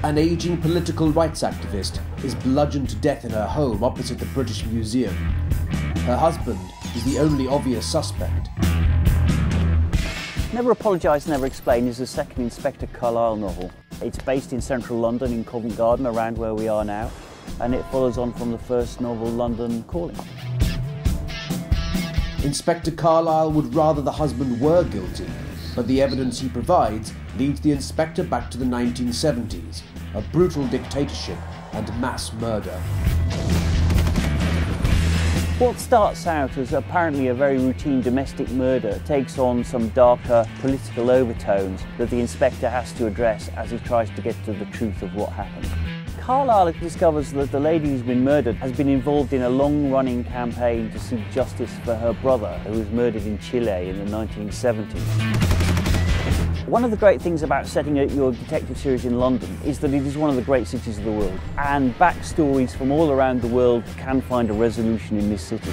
An ageing political rights activist is bludgeoned to death in her home opposite the British Museum. Her husband is the only obvious suspect. Never Apologise, Never Explain is the second Inspector Carlyle novel. It's based in central London in Covent Garden, around where we are now, and it follows on from the first novel, London Calling. Inspector Carlyle would rather the husband were guilty, but the evidence he provides leads the inspector back to the 1970s, a brutal dictatorship and mass murder. What starts out as apparently a very routine domestic murder takes on some darker political overtones that the inspector has to address as he tries to get to the truth of what happened. Carlyle discovers that the lady who's been murdered has been involved in a long-running campaign to seek justice for her brother, who was murdered in Chile in the 1970s. One of the great things about setting your detective series in London is that it is one of the great cities of the world, and backstories from all around the world can find a resolution in this city.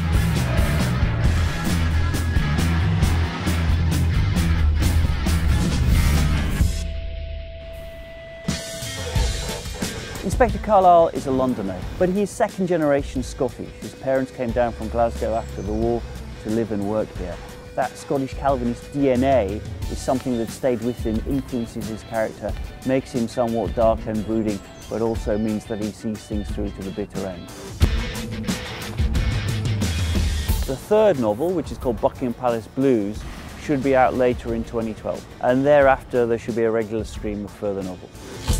Inspector Carlyle is a Londoner, but he is second generation Scottish. His parents came down from Glasgow after the war to live and work here. That Scottish Calvinist DNA is something that stayed with him, influences his character, makes him somewhat dark and brooding, but also means that he sees things through to the bitter end. The third novel, which is called Buckingham Palace Blues, should be out later in 2012, and thereafter there should be a regular stream of further novels.